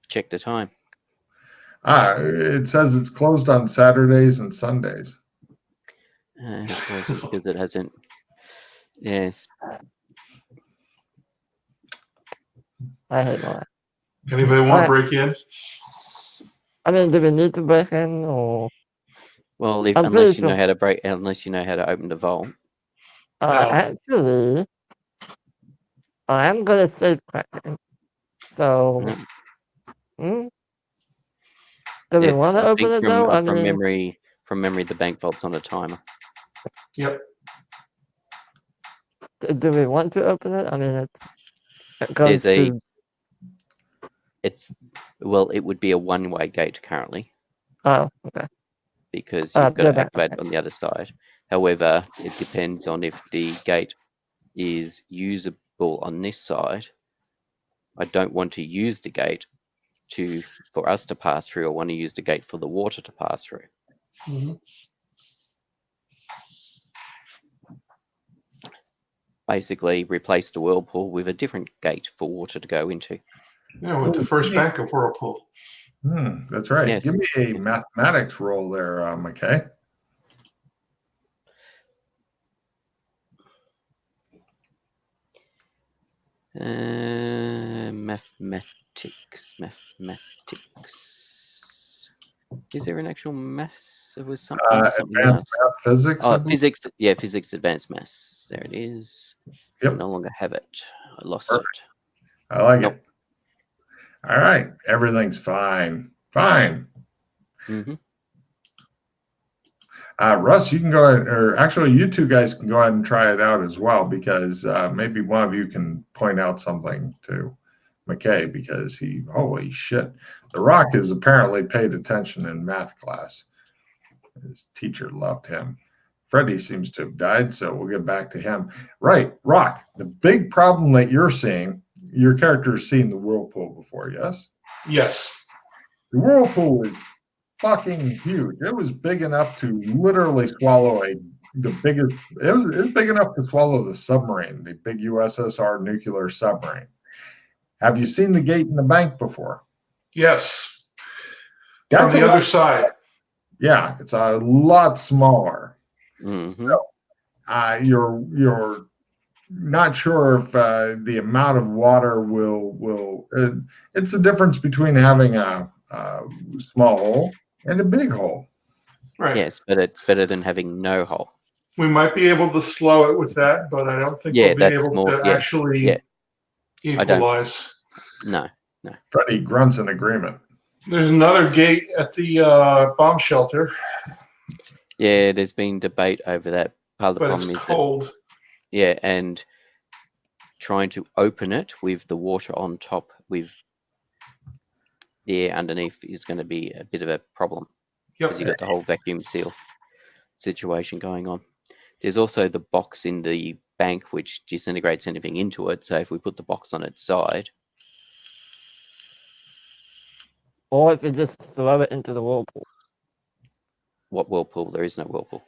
Check the time. It says it's closed on Saturdays and Sundays. Was it because it hasn't? Yes. I hate that. Anybody want to Alright. break in? I mean, do we need to break in or? Well, I'm unless pretty you know sure. how to break, unless you know how to open the vault. No. Actually, I am good at safe cracking. So, Mm. do we If want to I open think it though? I from mean, memory, the bank vault's on a timer. Yep. do we want to open it? I mean, it goes to. It would be a one-way gate currently Oh, okay. because you've got go to back. activate it on the other side. However, it depends on if the gate is usable on this side. I don't want to use the gate for us to pass through. I want to use the gate for the water to pass through. Mhm. Basically, replace the whirlpool with a different gate for water to go into. Yeah, with the first bank of Whirlpool. That's right. Yes. Give me a mathematics roll there, McKay. Mathematics. Is there an actual maths? There was something else. Advanced math physics. Oh, physics. Yeah, physics advanced maths. There it is. Yep. I no longer have it. I lost Perfect. it. I like it. All right. Everything's fine. Fine. Mm-hmm. Russ, you can go ahead, or actually, you two guys can go ahead and try it out as well, because maybe one of you can point out something to McKay, because holy shit, The Rock has apparently paid attention in math class. His teacher loved him. Freddie seems to have died, so we'll get back to him. Right, Rock, the big problem that you're seeing, your character's seen the whirlpool before, yes? Yes. The whirlpool is fucking huge. It was big enough to literally swallow it was big enough to swallow the submarine, the big USSR nuclear submarine. Have you seen the gate in the bank before? Yes. That's from the other side. Yeah, it's a lot smaller. Mm-hmm. So, you're not sure if the amount of water will. It's the difference between having a small hole and a big hole. Right. Yes, but it's better than having no hole. We might be able to slow it with that, but I don't think we'll be able to actually equalize. No. Freddie grunts in agreement. There's another gate at the bomb shelter. Yeah, there's been debate over that. Part of the but problem it's is cold. And trying to open it with the water on top with the air underneath is going to be a bit of a problem. Because you've got the whole vacuum seal situation going on. There's also the box in the bank which disintegrates anything into it. So if we put the box on its side, or if you just throw it into the whirlpool. What whirlpool? There is no whirlpool.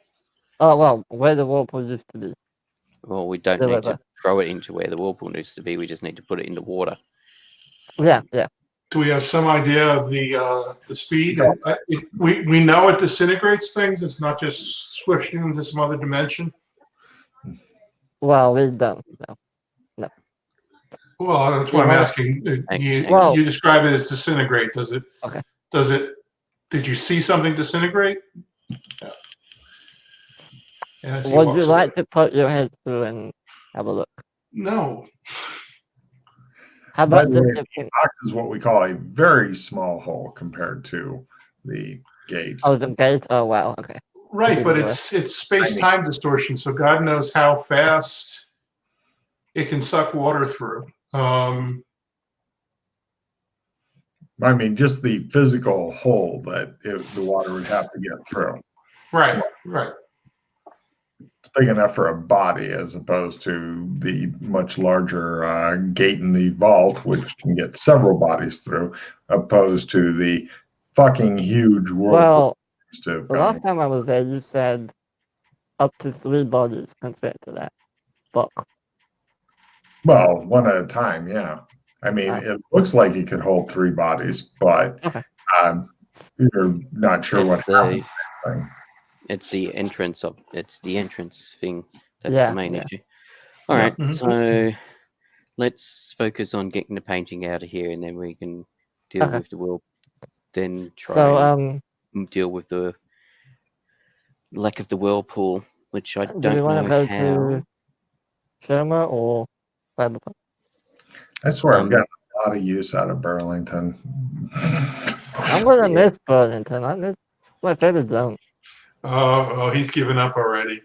Oh well, where the whirlpool used to be. Well, we don't need to throw it into where the whirlpool needs to be. We just need to put it in the water. Yeah. Do we have some idea of the speed? We know it disintegrates things. It's not just switching into some other dimension. Well, we don't. No. Well, that's what I'm asking. You describe it as disintegrate. Does it? Okay. Does it? Did you see something disintegrate? Yeah, would you like to put your head through and have a look? No. How about the box is what we call a very small hole compared to the gate. Oh, the gate? Oh, wow. Okay. Right, but it's space-time distortion, so God knows how fast it can suck water through. I mean, just the physical hole that the water would have to get through. Right. It's big enough for a body as opposed to the much larger gate in the vault, which can get several bodies through, opposed to the fucking huge whirlpool. Well, the last time I was there, you said up to 3 bodies can fit to that box. Well, one at a time, yeah. I mean, it looks like it could hold 3 bodies, but you're not sure what happened. It's the entrance thing. That's Yeah, the main yeah. issue. All right, Mhm. so let's focus on getting the painting out of here, and then we can deal Okay. with the world. Then try So, and deal with the lack of the whirlpool, which I do we don't want know to go how. to Sherma or Cyberpunk? I swear I've gotten a lot of use out of Burlington. I'm gonna miss Burlington. I miss my favorite zone. Oh, he's given up already.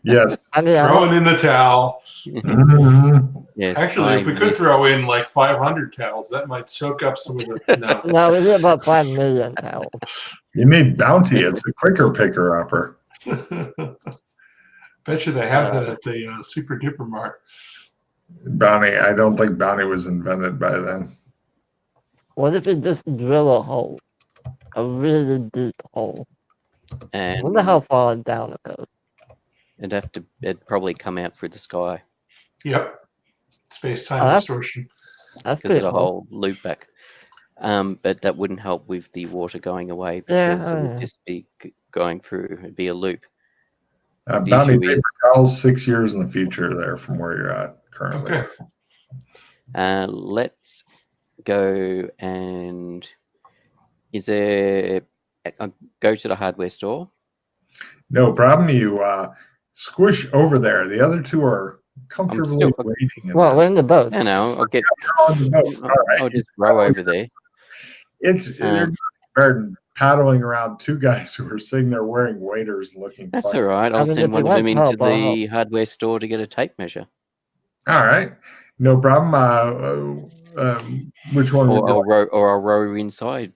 Yes. I mean, Throwing in the towel. Mhm. Yes, Actually, if we could throw in like 500 towels, that might soak up some of the. No. no, we need about 5 million towels. You need Bounty. It's a quicker picker upper. Bet you they have that at the Super Duper Mart. Bounty. I don't think Bounty was invented by then. What if you just drill a hole? A really deep hole. I wonder and how far down it goes. it'd probably come out through the sky Yep. Space-time Oh, distortion. That's because of pretty the cool. whole loop back. But that wouldn't help with the water going away Yeah, because it would just be going through. It'd be a loop. The Bounty issue paper towels 6 years in the future there from where you're at currently. Okay. Let's go and go to the hardware store. No problem. You squish over there. The other two are comfortably waiting. Well, we're in the boat. I know. I'll get. On the boat. All right. I'll just row over there. They're paddling around 2 guys who are sitting there wearing waders looking. That's funny. all right. I'll send one of them into the hardware store to get a tape measure. All right, no problem. Which one? Or I'll row inside.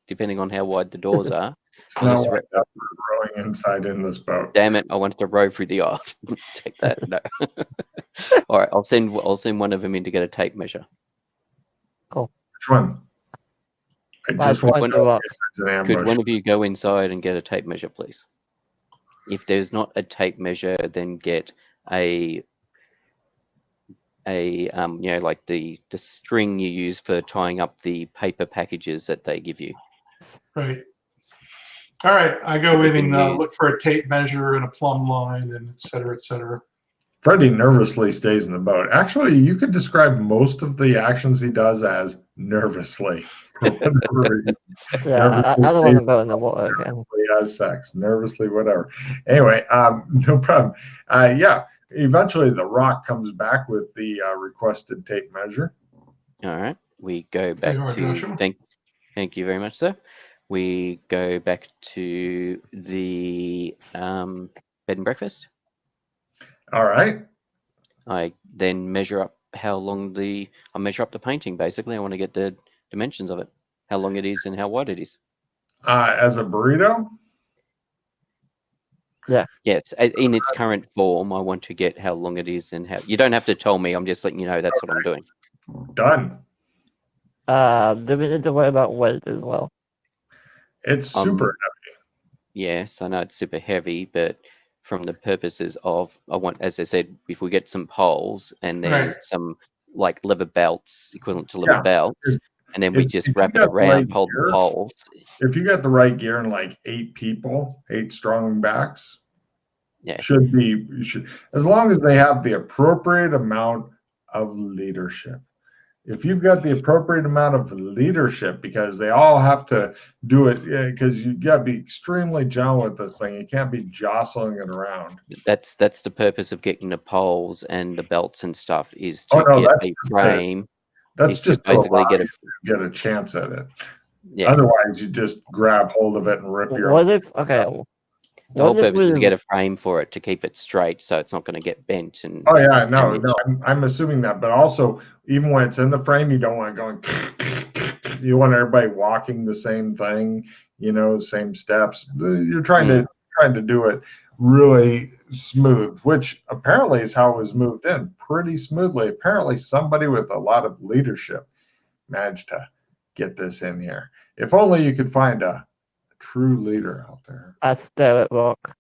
Depending on how wide the doors are. It's not wide enough for rowing inside in this boat. Damn it! I wanted to row through the ice. Take that. No. All right. I'll send one of them in to get a tape measure. Cool. Which one? I just want to know if there's an ambush. Could one of you go inside and get a tape measure, please? If there's not a tape measure, then get a like the string you use for tying up the paper packages that they give you. Right. All right. I go in and look for a tape measure and a plumb line and et cetera, et cetera. Freddie nervously stays in the boat. Actually, you could describe most of the actions he does as nervously. I don't want to go in the water again. He has sex, nervously, whatever. Anyway, no problem. Eventually the rock comes back with the requested tape measure. All right. We go back to thank you very much, sir. We go back to the bed and breakfast. All right. I then measure up I measure up the painting. Basically, I want to get the dimensions of it, how long it is and how wide it is. As a burrito? Yeah. Yes, in its current form, I want to get how long it is and how. You don't have to tell me. I'm just letting you know that's what I'm doing. Done. Do we need to worry about weight as well? It's super heavy. Yes, I know it's super heavy, but from the purposes of, I want, as I said, if we get some poles and then some like leather belts, equivalent to leather belts, and then we just wrap it around, hold the poles. If you got the right gear and like 8 people, 8 strong backs, should as long as they have the appropriate amount of leadership. If you've got the appropriate amount of leadership, because they all have to do it, because you got to be extremely gentle with this thing. You can't be jostling it around. That's the purpose of getting the poles and the belts and stuff, is to get a frame. That's just basically get a chance at it. Yeah. Otherwise, you just grab hold of it and rip your. What if the whole purpose is to get a frame for it to keep it straight, so it's not going to get bent and. Oh yeah, no, I'm assuming that, but also even when it's in the frame, you don't want it going. You want everybody walking the same thing, same steps. You're trying to do it really smooth, which apparently is how it was moved in pretty smoothly. Apparently, somebody with a lot of leadership managed to get this in here. If only you could find a true leader out there. I stare at rock.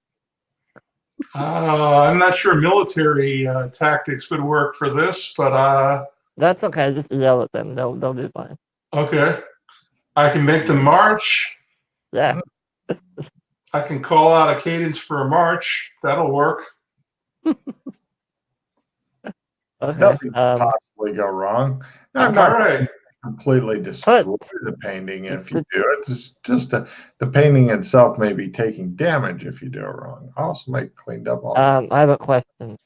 I'm not sure military tactics would work for this, but That's okay. Just yell at them. They'll be fine. Okay. I can make them march. Yeah. I can call out a cadence for a march. That'll work. Okay. Nothing could possibly go wrong. All right. Completely destroy the painting if you do it. It's just the painting itself may be taking damage if you do it wrong. Also, make it cleaned up all. I have a question.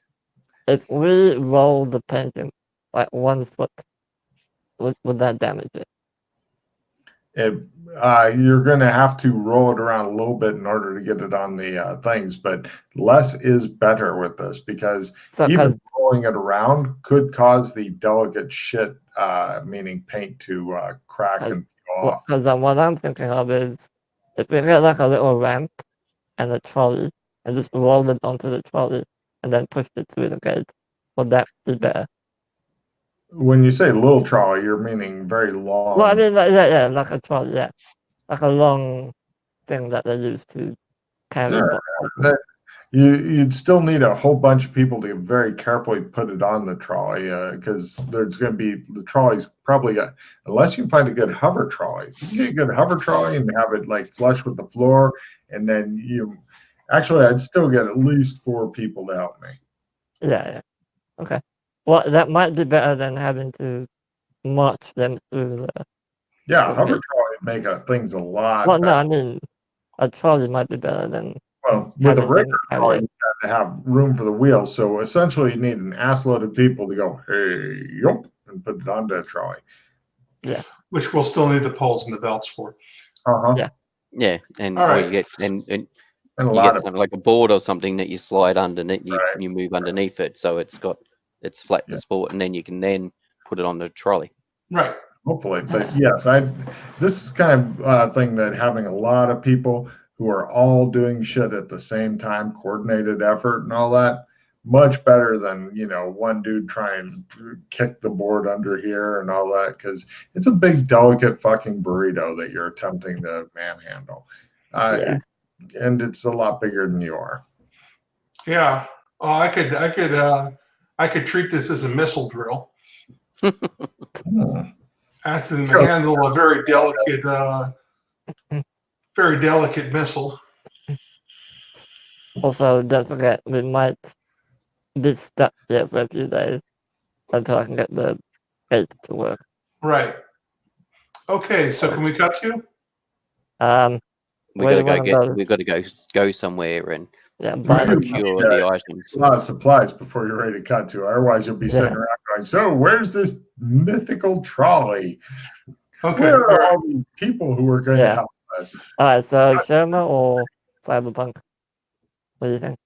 If we roll the painting like 1 foot, would that damage it? You're going to have to roll it around a little bit in order to get it on the things, but less is better with this because even rolling it around could cause the delicate shit, meaning paint, to crack and peel off. Because what I'm thinking of is if we get like a little ramp and a trolley and just roll it onto the trolley and then push it through the gate, would that be better? When you say little trolley, you're meaning very long. Well, I mean, yeah, like a trolley, yeah. Like a long thing that they use to carry boxes. You'd still need a whole bunch of people to very carefully put it on the trolley because there's going to be the trolley's probably got, unless you find a good hover trolley. If you get a good hover trolley and have it like flush with the floor, and then I'd still get at least 4 people to help me. Yeah. Okay. Well, that might be better than having to march them through the... Yeah, hover trolley make things a lot better. No, I mean, a trolley might be better than... Well, with a regular trolley, you have to have room for the wheels. So essentially, you need an assload of people to go, hey, yup, and put it onto a trolley. Yeah. Which we'll still need the poles and the belts for. Yeah. Yeah, and right. you get and a you lot get something like a board or something that you slide underneath. Right. You move underneath it, so it's flat to sport, and then you can put it on the trolley. Right. Hopefully, but yes, this is kind of thing that having a lot of people who are all doing shit at the same time, coordinated effort and all that, much better than one dude trying to kick the board under here and all that, because it's a big delicate fucking burrito that you're attempting to manhandle, and it's a lot bigger than you are. Yeah. Oh, I could treat this as a missile drill. I can handle a very delicate missile. Also, don't forget, we might be stuck here for a few days until I can get the gate to work. Right. Okay, so can we cut to? We've got to go somewhere and procure the items. A lot of supplies before you're ready to cut to. Otherwise, you'll be sitting around going, "So, where's this mythical trolley? Okay. Where are all these people who are going to help us?" All right, so Sherma or Cyberpunk? What do you think?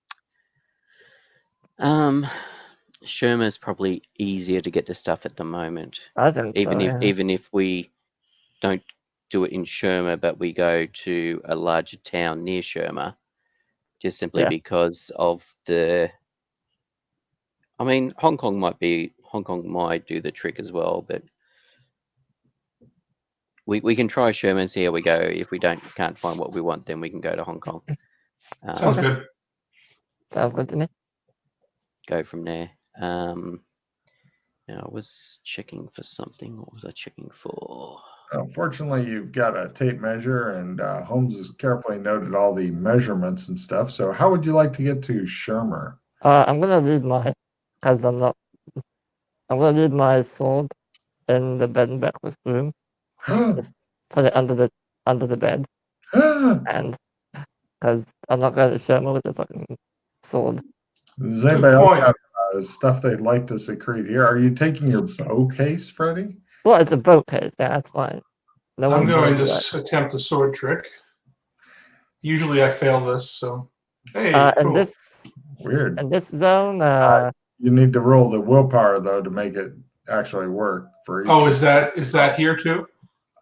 Sherma's probably easier to get the stuff at the moment. I think even if we don't do it in Sherma, but we go to a larger town near Sherma, just simply because of the. I mean, Hong Kong might do the trick as well, but we can try Sherma and see how we go. If we can't find what we want, then we can go to Hong Kong. Sounds good. Sounds good to me. Go from there. Now I was checking for something. What was I checking for? Fortunately, you've got a tape measure, and Holmes has carefully noted all the measurements and stuff. So, how would you like to get to Shermer? I'm gonna leave my sword in the bed and breakfast room. Just put it under the bed, and because I'm not going to Shermer with the fucking sword. Does anybody else have stuff they'd like to secrete here? Are you taking your bow case, Freddie? Well, it's a bow case. Yeah, that's fine. I'm going to attempt a sword trick. Usually I fail this, so hey. Cool. Weird. In this zone, you need to roll the willpower though to make it actually work for each. Oh, is that here too?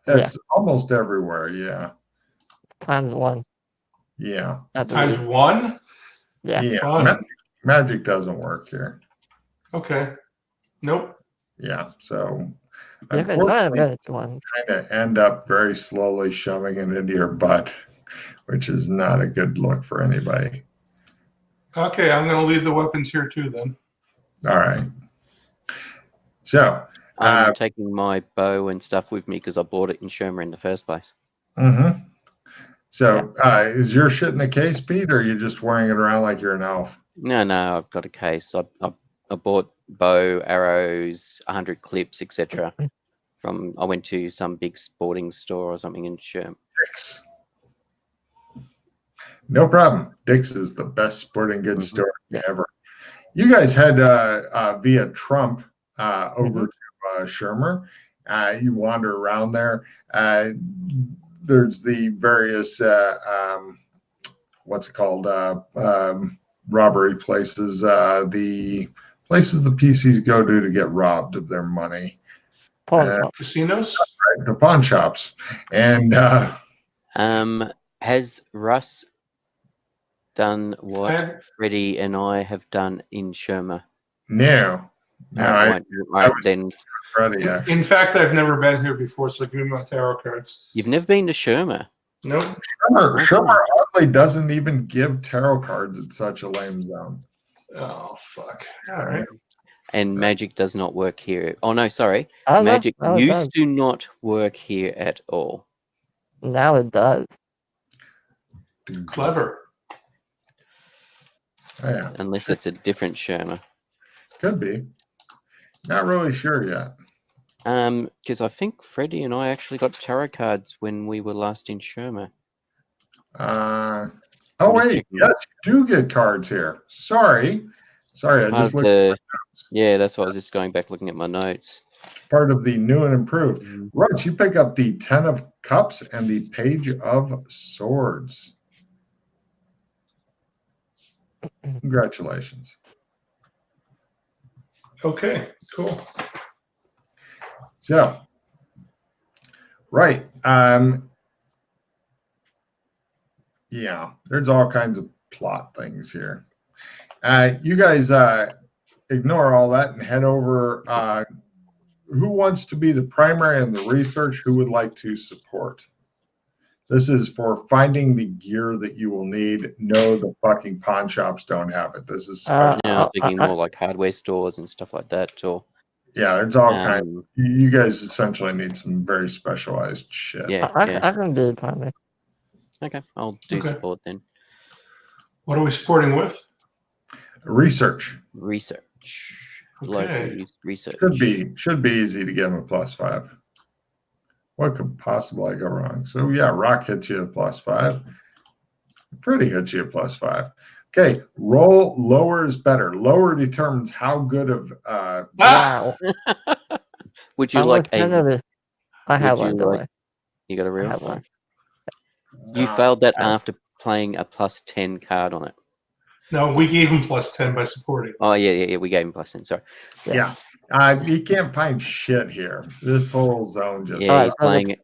It's almost everywhere, yeah. ×1. Yeah. ×1? Yeah. Magic doesn't work here. Okay. Nope. Yeah, so You can try to get one. Kind of end up very slowly shoving it into your butt, which is not a good look for anybody. Okay, I'm going to leave the weapons here too then. All right. So I'm taking my bow and stuff with me because I bought it in Shermer in the first place. Mm-hmm. So, is your shit in a case, Pete, or are you just wearing it around like you're an elf? No, I've got a case. I bought bow, arrows, 100 clips, etc. I went to some big sporting store or something in Sherm. Dick's. No problem. Dick's is the best sporting goods store ever. You guys had via Trump over to Shermer. You wander around there. There's the various what's it called? Robbery places. The places the PCs go to get robbed of their money. Pawn shop. Casinos? Right, the pawn shops. And has Russ done what Freddie and I have done in Shermer? No. Then. Freddie, in fact, I've never been here before, so give me my tarot cards. You've never been to Shermer? Nope. Shermer oddly doesn't even give tarot cards at such a lame zone. Oh, fuck. All right. And magic does not work here. Oh, no, sorry. Oh, magic no, used to not work here at all. Now it does. Clever. Oh, yeah. Unless it's a different Shermer. Could be. Not really sure yet. Because I think Freddie and I actually got tarot cards when we were last in Shermer. Oh wait, yes, you do get cards here. Sorry, I just looked. Yeah, that's why I was just going back looking at my notes. Part of the new and improved. Right, you pick up the 10 of Cups and the Page of Swords. Congratulations. Okay, cool. So, right. Yeah, there's all kinds of plot things here. You guys ignore all that and head over. Who wants to be the primary and the research? Who would like to support? This is for finding the gear that you will need. No, the fucking pawn shops don't have it. This is special. I'm thinking more like hardware stores and stuff like that. Or yeah, there's all kinds. You guys essentially need some very specialized shit. Yeah, I can do the primary. Okay, I'll do support then. What are we supporting with? Research. Local research. Should be easy to give him a +5. What could possibly go wrong? So yeah, Rock hits you a +5. Freddie hits you a +5. Okay, roll lower is better. Lower determines how good of Wow. Would you like I have one. You got a real one? You failed that after playing a +10 card on it. No, we gave him +10 by supporting. Oh yeah, we gave him +10. Sorry. Yeah. You can't find shit here. This whole zone just he's playing it.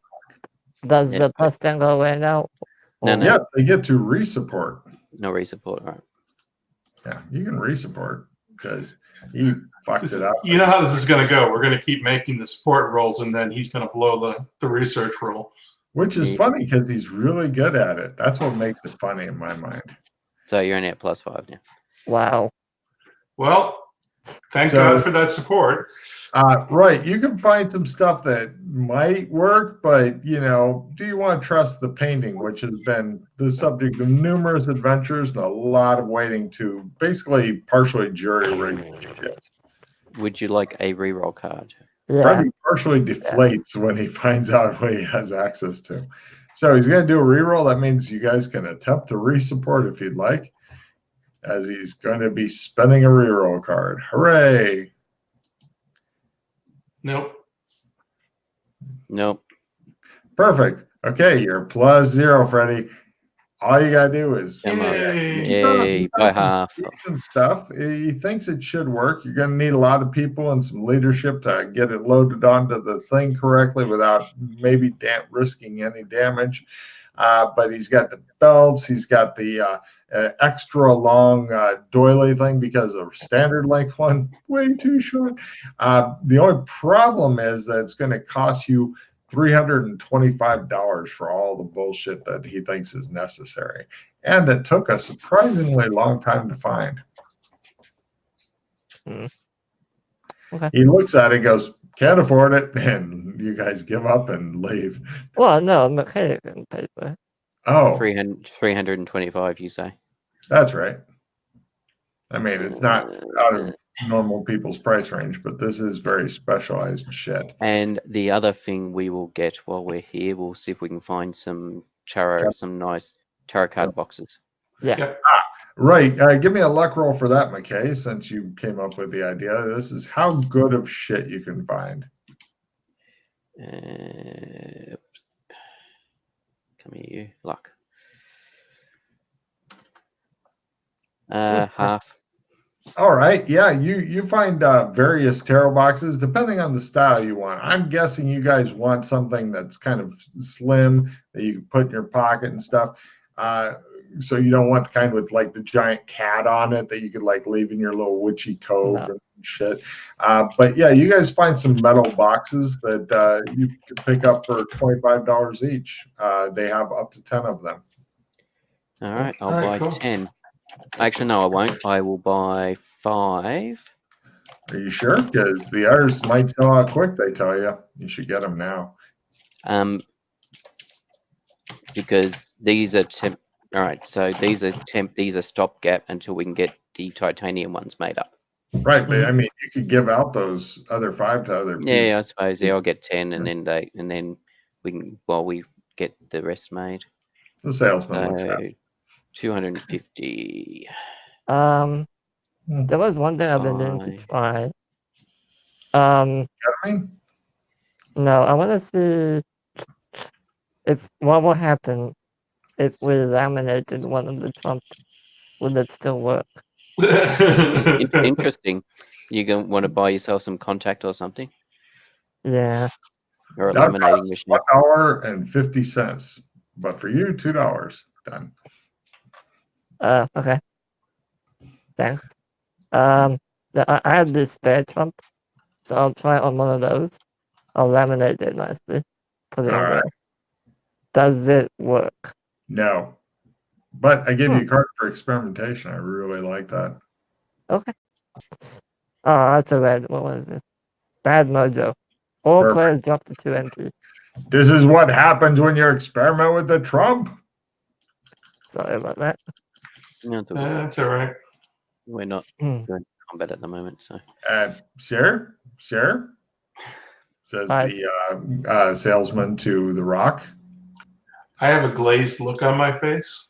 Does the +10 go away now? No. Yes, they get to resupport. No resupport, all right. Yeah, you can resupport because he fucked it up. You know how this is going to go. We're going to keep making the support rolls, and then he's going to blow the research roll. Which is funny because he's really good at it. That's what makes it funny in my mind. So you're only at +5 now. Wow. Well, thank God for that support. Right. You can find some stuff that might work, but, do you want to trust the painting, which has been the subject of numerous adventures and a lot of waiting to basically partially jury-rigged shit. Would you like a reroll card? Yeah. Freddie partially deflates when he finds out what he has access to. So he's going to do a reroll. That means you guys can attempt to resupport if you'd like, as he's going to be spending a reroll card. Hooray! Nope. Perfect. Okay, you're +0, Freddie. All you gotta do is by half. Some stuff. He thinks it should work. You're gonna need a lot of people and some leadership to get it loaded onto the thing correctly without maybe risking any damage. But he's got the belts. He's got the extra long doily thing because a standard length one way too short. The only problem is that it's going to cost you $325 for all the bullshit that he thinks is necessary, and it took a surprisingly long time to find. Okay. He looks at it and goes, can't afford it, and you guys give up and leave. Well, no, McKay can pay for it. Oh, 325, you say? that's right. I mean, it's not out of normal people's price range, but this is very specialized shit. And the other thing we will get while we're here, we'll see if we can find some some nice tarot card boxes. Yeah. Right. Give me a luck roll for that, McKay, since you came up with the idea. This is how good of shit you can find. Come here, you. Luck. Half. All right. Yeah, you find various tarot boxes depending on the style you want. I'm guessing you guys want something that's kind of slim that you can put in your pocket and stuff. So you don't want the kind with like the giant cat on it that you could like leave in your little witchy cove and shit. But yeah, you guys find some metal boxes that you can pick up for $25 each. They have up to 10 of them. All right, I'll buy 10. Actually, no, I won't. I will buy 5. Are you sure? Because the others might sell out quick. They tell you. You should get them now. Because these are temp. All right, so these are temp. These are stopgap until we can get the titanium ones made up. Right, but I mean, you could give out those other 5 to other people. Yeah, I suppose. Yeah, I'll get 10, and then we can we get the rest made. The salesman looks happy. 250. There was one thing I've been meaning to try. Ketamine? No, I want to see what will happen if we laminated one of the Trump. Would it still work? Interesting. You gonna want to buy yourself some contact or something? Yeah. Or a laminating machine. $1.50, but for you, $2. Done. Okay. Thanks. I have this spare Trump, so I'll try on one of those. I'll laminate it nicely. Put it in there. Does it work? No. But I gave you a card for experimentation. I really like that. Okay. Oh, that's a red. What was this? Bad mojo. All players drop to 2 entries. This is what happens when you experiment with the Trump. Sorry about that. No, that's all right. We're not doing combat at the moment, so. Sir, says the salesman to the Rock. I have a glazed look on my face.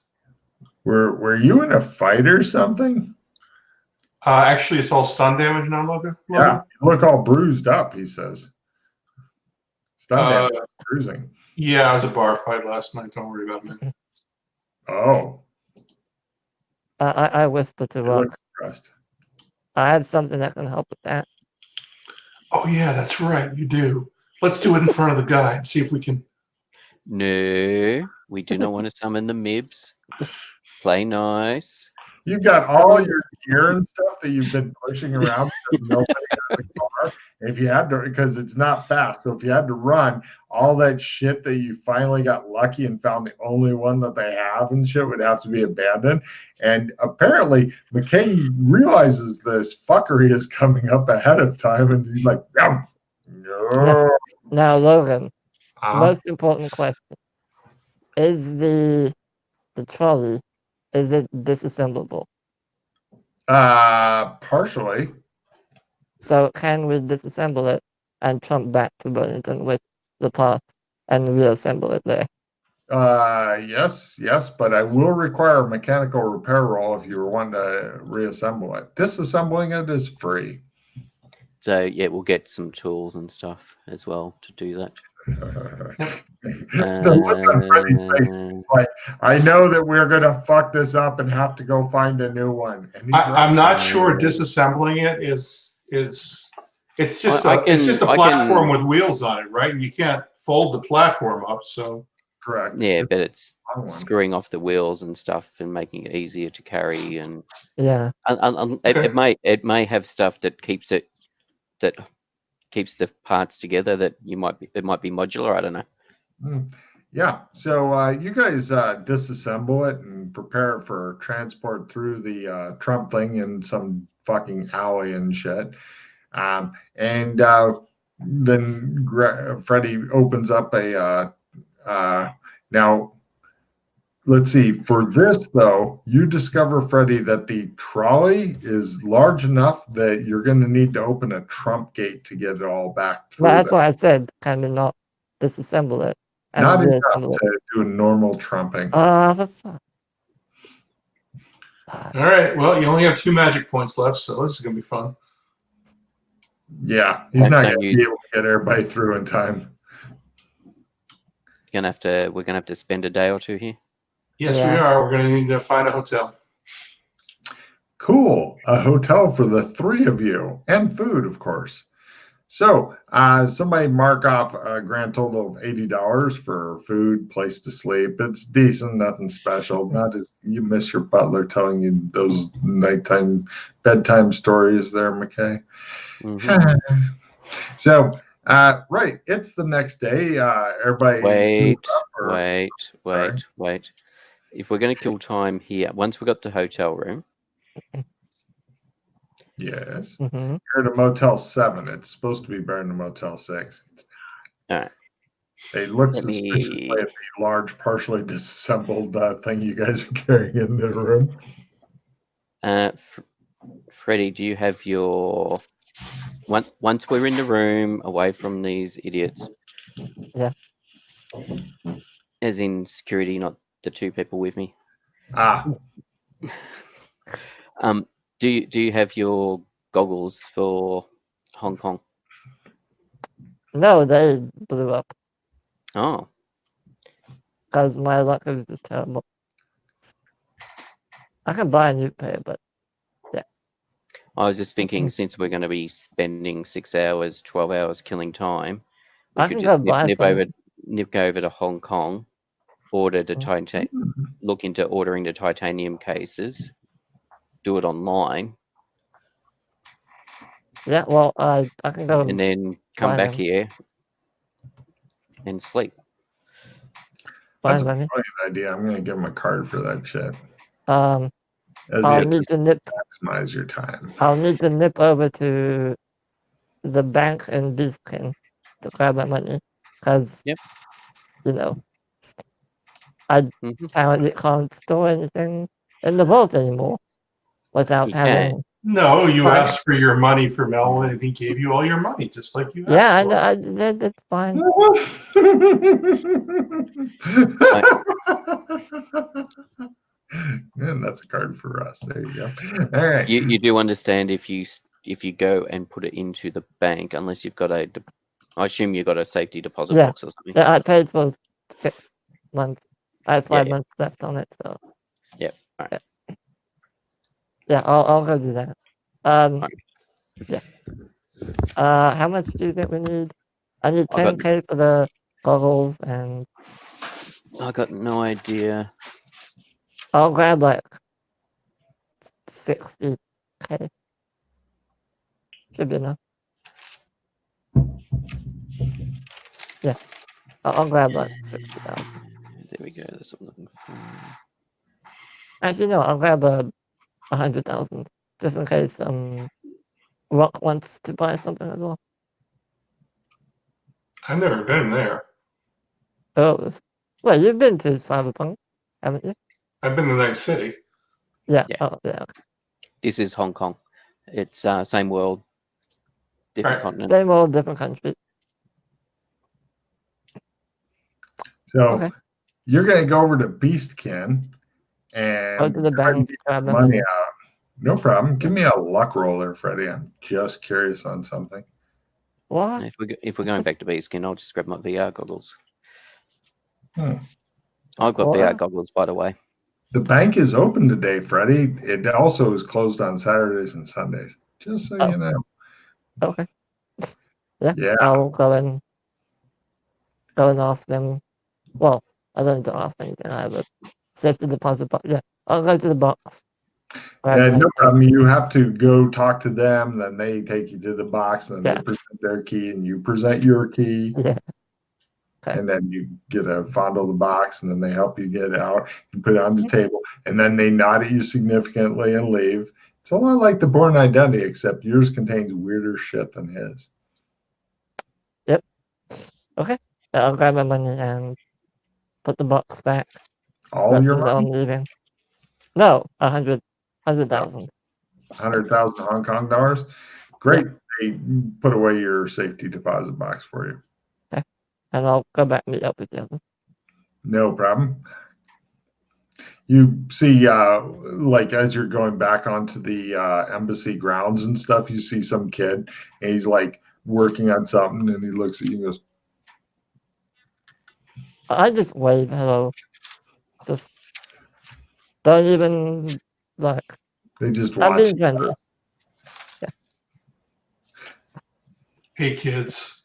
Were you in a fight or something? Actually, it's all stun damage now, Logan. Yeah, you look all bruised up, he says. Stun damage, bruising. Yeah, I was a bar fight last night. Don't worry about me. Oh. I whispered to Rock. I have something that can help with that. Oh, yeah, that's right. You do. Let's do it in front of the guy and see if we can. No, we do not want to summon the Mibs. Play nice. You've got all your gear and stuff that you've been pushing around because nobody has a car. If you had to, because it's not fast. So if you had to run, all that shit that you finally got lucky and found the only one that they have and shit would have to be abandoned. And apparently McKay realizes this fuckery is coming up ahead of time, and he's like, no. Now, Logan, most important question. Is the trolley, is it disassemblable? Partially. So can we disassemble it and jump back to Burlington with the parts and reassemble it there? Yes, but I will require a mechanical repair roll if you were wanting to reassemble it. Disassembling it is free. So yeah, we'll get some tools and stuff as well to do that. The look on Freddy's face is like, I know that we're gonna fuck this up and have to go find a new one. And I'm not sure disassembling it is it's just a platform with wheels on it, right? And you can't fold the platform up, so correct. Yeah, but it's screwing off the wheels and stuff and making it easier to carry, and yeah, it may have stuff that keeps the parts together that it might be modular. I don't know. Yeah, so you guys disassemble it and prepare for transport through the Trump thing in some fucking alley and shit. And then Freddie opens up a now. Let's see. For this, though, you discover, Freddie, that the trolley is large enough that you're going to need to open a trump gate to get it all back through. But that's what I said. Kind of not disassemble it. And Not enough reassemble it. to do a normal trumping. For fuck. All right. Well, you only have 2 magic points left, so this is gonna be fun. Yeah, he's Don't- not don't going to you- be able to get everybody through in time. We're gonna have to spend a day or two here. Yes, Yeah. we are. We're gonna need to find a hotel. Cool. A hotel for the 3 of you, and food, of course. So, somebody mark off a grand total of $80 for food, place to sleep. It's decent, nothing special. Not as you miss your butler telling you those nighttime, bedtime stories there, McKay. Mhm. So, right, it's the next day. Everybody. Wait. If we're going to kill time here, once we got the hotel room, Yes. Mm-hmm. You're at a Motel 7. It's supposed to be better than a Motel 6. all right. They look Let me- suspiciously at the large, partially disassembled thing you guys are carrying in the room. Freddie, do you have your once we're in the room away from these idiots? Yeah. As in security, not the 2 people with me. Do you have your goggles for Hong Kong? No, they blew up Oh, because my luck is just terrible. I can buy a new pair, but I was just thinking, since we're going to be spending 6 hours, 12 hours killing time, we I could can just go buy nip over to Hong Kong, order the look into ordering the titanium cases, do it online, yeah, well, I can go. and then come buy back them. here and sleep. That's a Buy money. brilliant idea. I'm going to give him a card for that shit. As I'll you need to nip. maximize your time. I'll need to nip over to the bank in Biscayne to grab my money, because Yep. you know I Mhm. apparently can't store anything in the vault anymore without You having. No, you Fine. asked for your money from Elwin, and he gave you all your money, just like you asked Yeah, I for. know. That's fine. And that's a card for us. There you go. All right. You do understand if you go and put it into the bank, unless you've got I assume you've got a safety deposit Yeah. box or something. Yeah, I paid for 6 months. I have 5 Yeah. months left on it, so. Yep. All right. Yeah, I'll go do that. Alright. Yeah. How much do you think we need? I need I got- 10K for the goggles, and I got no idea. I'll grab like 60K. Should be enough. Yeah, I'll grab like 60,000. There we go. That's what I'm looking for. Actually, no, I'll grab 100,000 just in case Rock wants to buy something as well. I've never been there. Oh, well, you've been to Cyberpunk, haven't you? I've been to Night City. Yeah. Yeah. Oh, yeah. This is Hong Kong. It's same world, different Right. continent. Same old, different country. So Okay. you're going to go over to Beastkin and Go to the bank, grab the money money. out. No problem. Give me a luck roller, Freddie. I'm just curious on something. What? If we're going back to Beaskin, I'll just grab my VR goggles. Hmm. I've got Quarter? VR goggles, by the way. The bank is open today, Freddie. It also is closed on Saturdays and Sundays. Just so Oh. you know. Okay. Yeah. Yeah. I'll go and ask them. Well, I don't need to ask anything. I have a safety deposit box. Yeah. I'll go to the box. grab And no anything. problem. You have to go talk to them. Then they take you to the box, and then Yeah. they present their key, and you present your key. Yeah. Okay. And then you get to fondle the box, and then they help you get it out. You put it on the table, and then they nod at you significantly and leave. It's a lot like the Born Identity, except yours contains weirder shit than his. Okay. I'll grab my money and put the box back. All Let your them know money? I'm leaving. No, 100,000. 100,000 Hong Kong dollars? Great. They put away your safety deposit box for you. Okay. And I'll go back and meet up with the others. No problem. You see, like as you're going back onto the embassy grounds and stuff, you see some kid and he's like working on something and he looks at you and goes, I just wave hello. Just don't even like. they just I'm watch. being friendly. Hey, kids.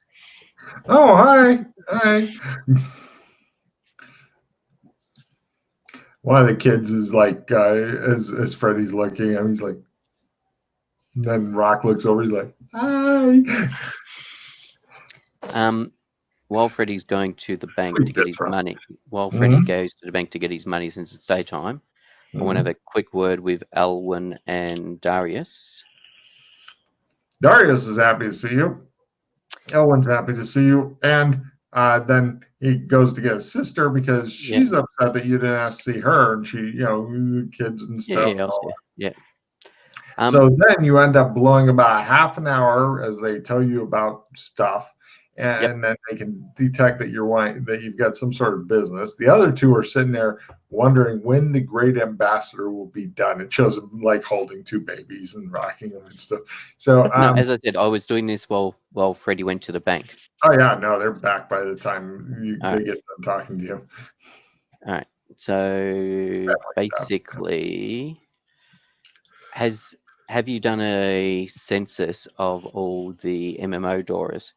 Oh, hi. Hi. One of the kids is like, as Freddy's looking at him, he's like, and then Rock looks over, he's like, hi. While Freddie's going to the bank Pretty to get good, his Rob. money, while Mhm. Freddie goes to the bank to get his money since it's daytime, I want to Mhm. have a quick word with Elwyn and Darius. Darius is happy to see you. Elwyn's happy to see you. And then he goes to get his sister because she's upset that you didn't ask to see her and she, kids and stuff. Yeah, I'll see. Yeah. So then you end up blowing about half an hour as they tell you about stuff, and then they can detect that that you've got some sort of business. The other two are sitting there wondering when the great ambassador will be done. It shows them like holding two babies and rocking them and stuff. So no, as I said, I was doing this while Freddie went to the bank. Oh yeah, no, they're back by the time they get done talking to you. All right. So basically, have you done a census of all the MMO doors?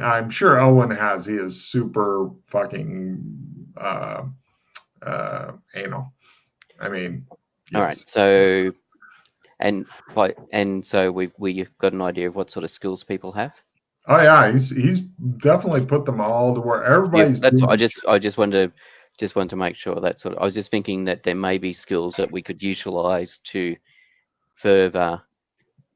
I'm sure Owen has. He is super fucking anal. I mean, yes. All right. So, so we've got an idea of what sort of skills people have. Oh yeah, he's definitely put them all to work. Everybody's. That's what I just wanted to make sure that sort of. I was just thinking that there may be skills that we could utilize to further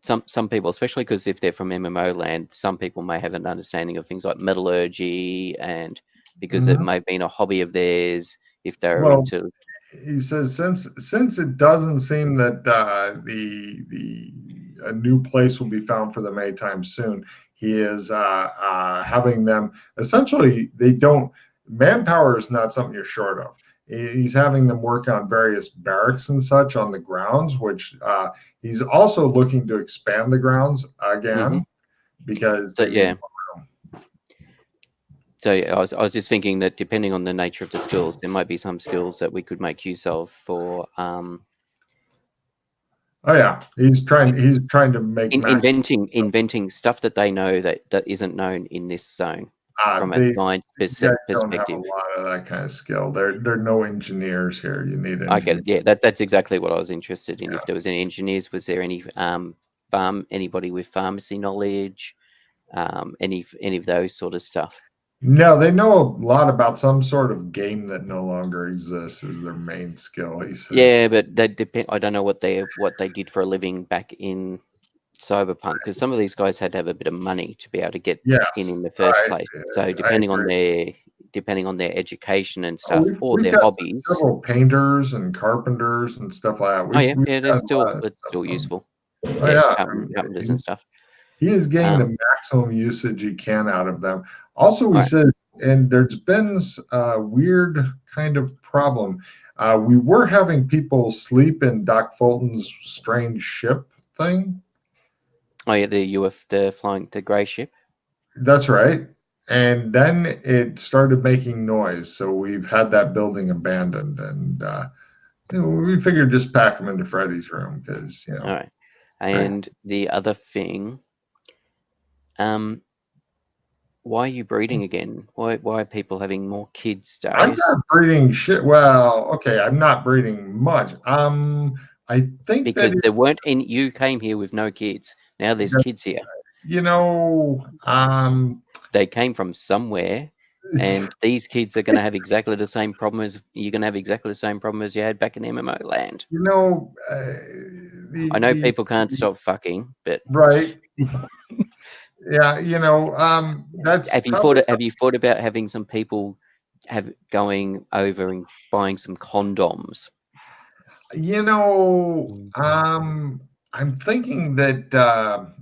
some people, especially because if they're from MMO land, some people may have an understanding of things like metallurgy, and because it may have been a hobby of theirs if they're into. He says since it doesn't seem that a new place will be found for them anytime soon, he is having them essentially. They don't manpower is not something you're short of. He's having them work on various barracks and such on the grounds, which he's also looking to expand the grounds again because So I was just thinking that depending on the nature of the skills, there might be some skills that we could make use of for. Oh yeah, he's trying to make inventing stuff that they know that isn't known in this zone from a science perspective. Don't have a lot of that kind of skill. There are no engineers here. You need engineers. I get it. Yeah, that's exactly what I was interested in. If there was any engineers, was there any anybody with pharmacy knowledge, any of those sort of stuff? No, they know a lot about some sort of game that no longer exists is their main skill. He says. Yeah, but that depend. I don't know what they did for a living back in Cyberpunk, because some of these guys had to have a bit of money to be able to get in the first place. So depending on their education and stuff, or their hobbies. Several painters and carpenters and stuff like that. It's still useful. Carpenters and stuff. He is getting the maximum usage he can out of them. Also, he says, and there's been a weird kind of problem. We were having people sleep in Doc Fulton's strange ship thing. Oh yeah, the grey ship. That's right. And then it started making noise, so we've had that building abandoned, and we figured just pack them into Freddy's room because All right. And the other thing, why are you breeding again? Why are people having more kids, Darius? I'm not breeding shit. Well, okay, I'm not breeding much. I think because there weren't any. You came here with no kids. Now there's kids here. They came from somewhere, and these kids are going to have exactly the same problem as you're going to have exactly the same problem as you had back in MMO land. I know people can't stop fucking, but right. Yeah, that's Have you probably thought about having some people going over and buying some condoms? I'm thinking that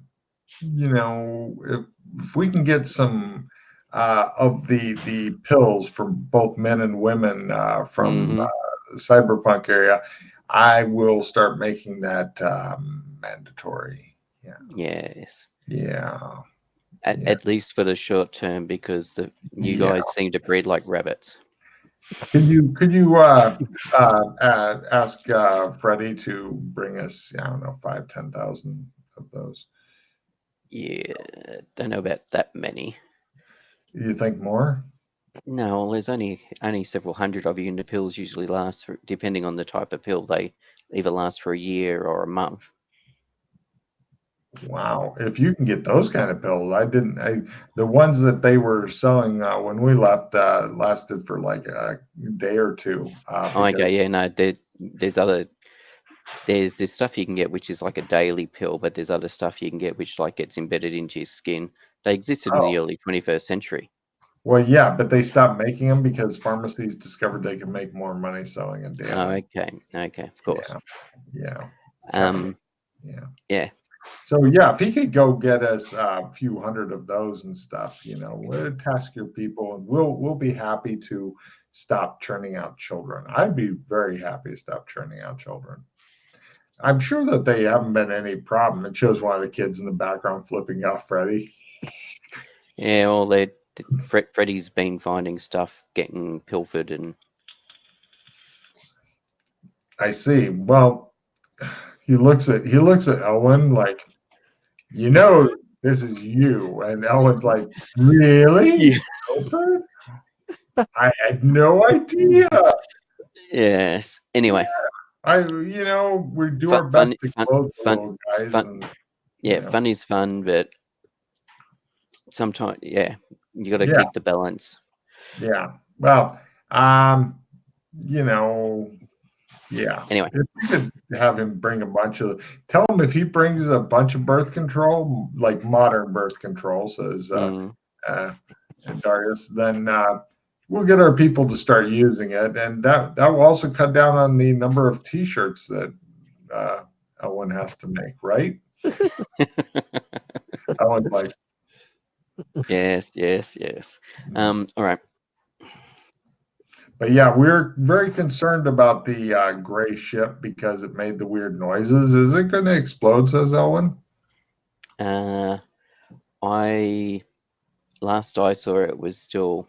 if we can get some of the pills from both men and women from Mhm. cyberpunk area, I will start making that mandatory. Yeah, Yes. yeah, yeah, At least for the short term, because you yeah. guys seem to breed like rabbits. Could you ask Freddie to bring us, I don't know, 5,000-10,000 of those? Yeah, don't know about that many. You think more? No, well, there's only several hundred of you, and the pills usually last for, depending on the type of pill, they either last for a year or a month. Wow, if you can get those kind of pills, the ones that they were selling when we left lasted for like a day or two. Okay, yeah, no, there's stuff you can get which is like a daily pill, but there's other stuff you can get which like gets embedded into your skin. They existed in Oh, the early 21st century. well, yeah, but they stopped making them because pharmacies discovered they can make more money selling a Oh, daily. okay, of course. Yeah, Um, yeah. yeah, So yeah, if he could go get us a few hundred of those and stuff, we'll task your people, and we'll be happy to stop churning out children. I'd be very happy to stop churning out children. I'm sure that they haven't been any problem. It shows one of the kids in the background flipping off Freddy. yeah. Well, Freddie's been finding stuff getting pilfered, and I see. Well, he looks at Elwyn like, this is you, and Elwyn's like, really? yeah, Pilfered? I had no idea. yes. Anyway, We do our fun, best fun, to fun, clothe the fun, little guys, fun. and Yeah, fun is fun, but sometimes, yeah, you got to yeah, keep the balance. yeah. Well, um, you know, yeah. Anyway, If we could have him bring tell him if he brings a bunch of birth control, like modern birth control, says uh, Darius, then we'll get our people to start using it, and that will also cut down on the number of T-shirts that Owen has to make, right? Owen's like, yes. All right. but yeah, we're very concerned about the gray ship because it made the weird noises. Is it going to explode? Says Owen. Last I saw it was still.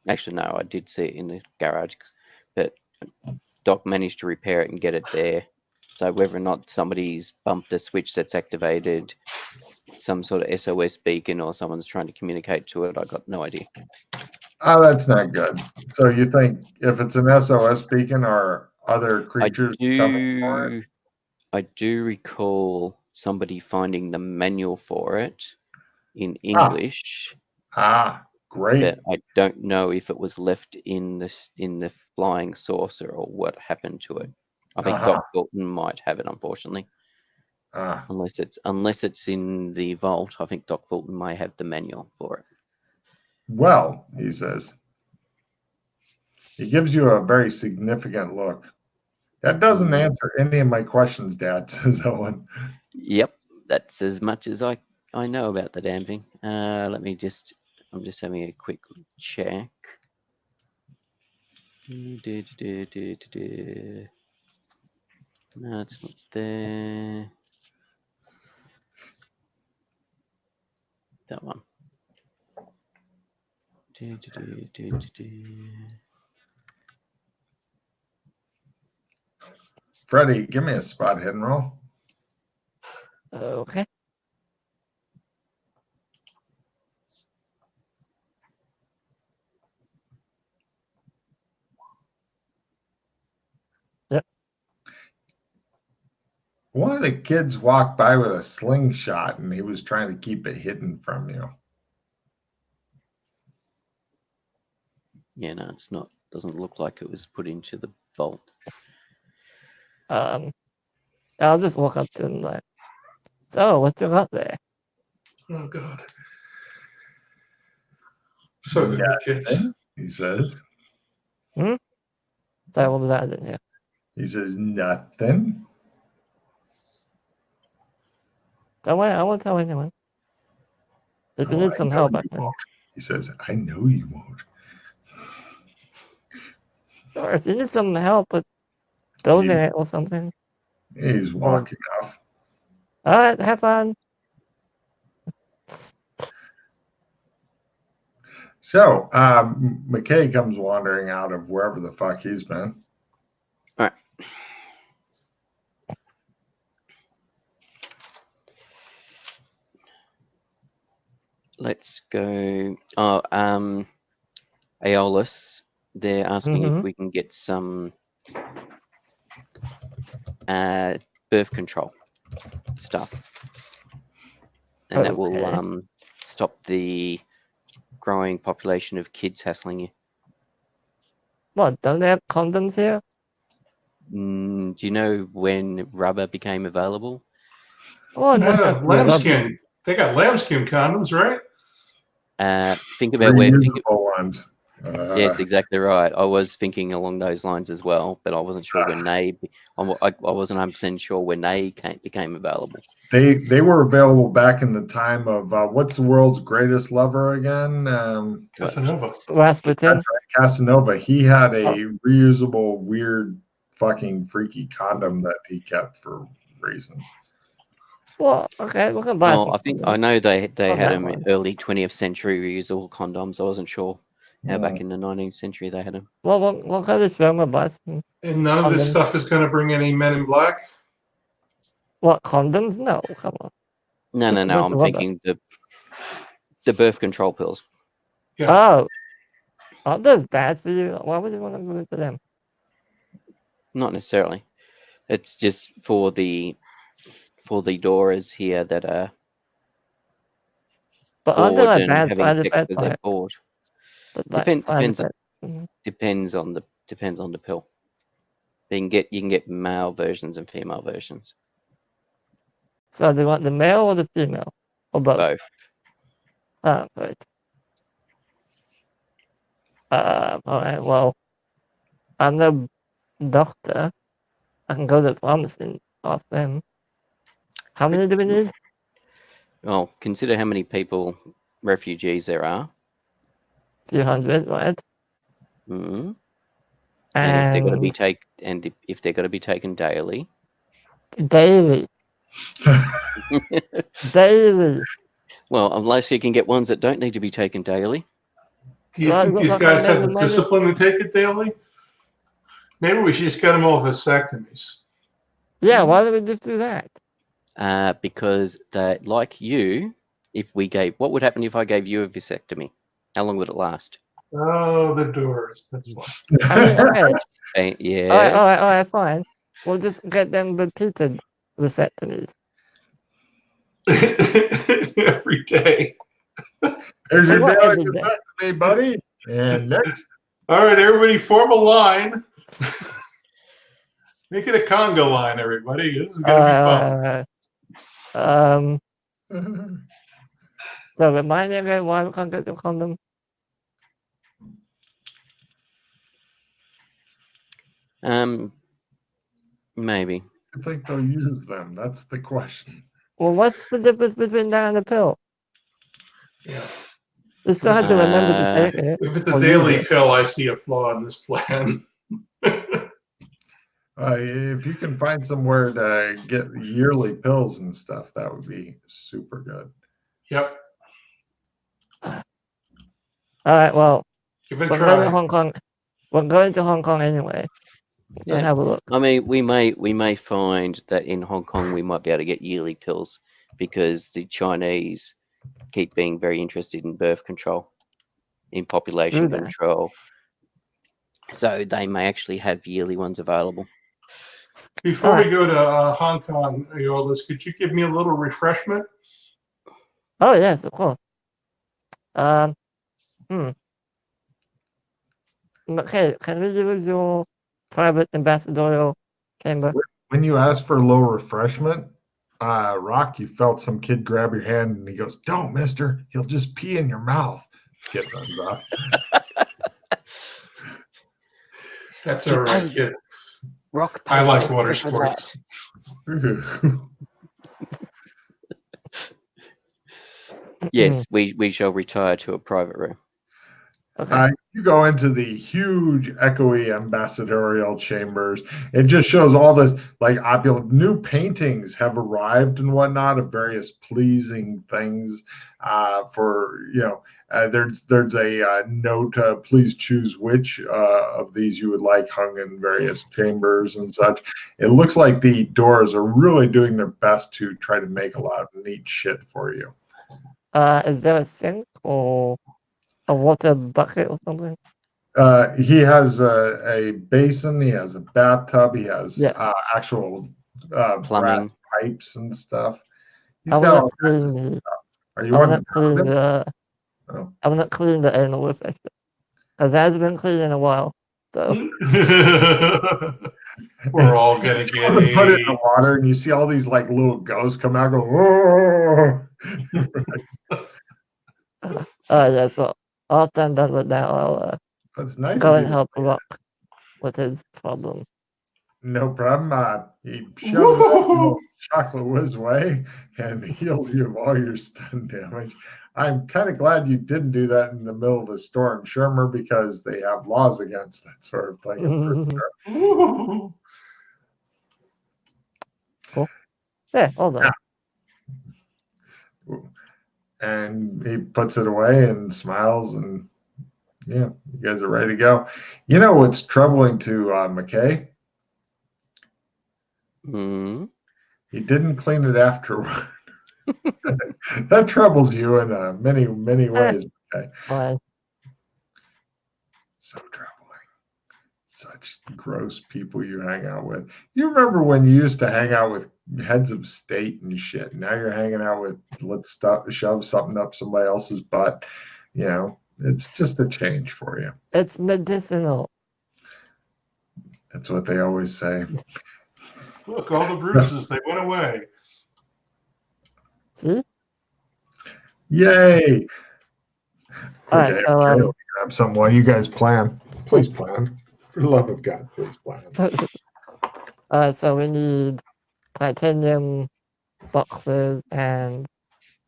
Actually, no, I did see it in the garage, but Doc managed to repair it and get it there. So whether or not somebody's bumped a switch that's activated some sort of SOS beacon or someone's trying to communicate to it, I got no idea. Oh, that's not good. So you think if it's an SOS beacon or other creatures coming for it? I do recall somebody finding the manual for it in English, Great. but I don't know if it was left in the flying saucer or what happened to it. I think Doc Dalton might have it, unfortunately. Unless it's in the vault, I think Doc Fulton may have the manual for it. Well, he says. He gives you a very significant look. That doesn't answer any of my questions, Dad, says Owen. Yep, that's as much as I know about the damn thing. I'm just having a quick check. No, it's not there. That one. Freddie, give me a spot hidden roll. Okay. Yep. One of the kids walked by with a slingshot and he was trying to keep it hidden from you. Yeah, no, it's not. Doesn't look like it was put into the vault. I'll just walk up to him like, so what you got there? Oh God. So good with kids. He says. Sorry, what was that? I didn't hear. He says nothing. Don't worry, I won't tell anyone. If you No, need I some know help, you won't. He says, I know you won't. or if you need some help with building it or something. He's walking off. All right, have fun. So, McKay comes wandering out of wherever the fuck he's been. All right. Let's go. Oh, Aeolus, they're asking if we can get some birth control stuff, and that will stop the growing population of kids hassling you. What, don't they have condoms here? Do you know when rubber became available? Oh, Yeah, lambskin. They got lambskin condoms, right? Think about where. Reusable ones. Yes, exactly right. I was thinking along those lines as well, but I wasn't sure when they. I wasn't 100% sure when they became available. They were available back in the time of what's the world's greatest lover again? Casanova. Rasputin. Casanova. He had a reusable, weird, fucking freaky condom that he kept for reasons. Well, okay, we can buy some. I think I know they had them one. early 20th century reusable condoms. I wasn't sure how back in the 19th century they had them. Well, we'll go to the show and buy some. And none of this stuff is going to bring any men in black? What, condoms? No, come on. No. I'm thinking the birth control pills. Yeah. Oh. Aren't those bad for you? Why would you want to move to them? Not necessarily. It's just for the Doras here that are aren't they like bad side effects effects? because they're bored. Depends on the pill. You can get male versions and female versions. So do you want the male or the female? Or both? Both. Oh, right. All right, well, I'm no doctor. I can go to the pharmacy and ask them. How many do we need? Well, consider how many refugees there are. A few hundred, right? Mm-hmm. And if they're going to be taken daily. Daily. Daily. Well, unless you can get ones that don't need to be taken daily. Do you think these guys have the discipline to take it daily? Maybe we should just get them all vasectomies. Yeah, why do we just do that? Because like you, what would happen if I gave you a vasectomy? How long would it last? Oh, the doors. That's why. Okay. Yes. All right, fine. We'll just get them repeated vasectomies. Every day. There's your daily vasectomy, buddy. And next. All right, everybody form a line. Make it a conga line, everybody. This is going to be fun. So remind me again why we can't get the condom. Maybe. I think they'll use them. That's the question. Well, what's the difference between that and the pill? Yeah. You still have to remember to take it. If it's a daily pill, I see a flaw in this plan. If you can find somewhere to get yearly pills and stuff, that would be super good. Yep. All right. Well, give it a try. Going to Hong Kong. We're going to Hong Kong anyway. Yeah. Have a look. I mean, we may find that in Hong Kong we might be able to get yearly pills because the Chinese keep being very interested in birth control, in population control. So they may actually have yearly ones available. Before we go to Hong Kong, Aeolus, could you give me a little refreshment? Oh yes, of course. Okay, can we use your private ambassadorial chamber? When you ask for a little refreshment, Rock, you felt some kid grab your hand and he goes, "Don't, mister. He'll just pee in your mouth." Kid runs off. That's all right, kid. Rock, I like paper, water scissors, sports. Yes, we shall retire to a private room. Okay. You go into the huge echoey ambassadorial chambers. It just shows all this like opulent new paintings have arrived and whatnot of various pleasing things. For there's a note. Please choose which of these you would like hung in various chambers and such. It looks like the doors are really doing their best to try to make a lot of neat shit for you. Is there a sink or a water bucket or something? He has a basin. He has a bathtub. He has actual brass Plumbing. pipes and stuff. He's I got want all to kinds of clean. stuff. Are I you want wanting to clean to the. Oh. I want to clean the anal refresher because it hasn't been cleaned in a while. So We're all gonna get You put it in the AIDS. water, and you see all these like little ghosts come out, go. Whoa! yeah. So after I'm done with that, I'll It's nice. go of and you. help Rock with his problem. No problem. He shoved that little chocolate whiz way and healed you of all your stun damage. I'm kind of glad you didn't do that in the middle of a storm, Shermer, because they have laws against that sort of thing. Cool. Yeah, all done. And he puts it away and smiles, and yeah, you guys are ready to go. You know what's troubling to McKay? Mm. He didn't clean it afterward. That troubles you in many ways. Okay. Fine. So troubling. Such gross people you hang out with. You remember when you used to hang out with heads of state and shit? Now you're hanging out with let's shove something up somebody else's butt. You know, it's just a change for you. It's medicinal. That's what they always say. Look, all the bruises, they went away. See? Yay! All right, Okay, so okay, grab some while you guys plan. Please plan. For the love of God, please plan. so we need titanium boxes and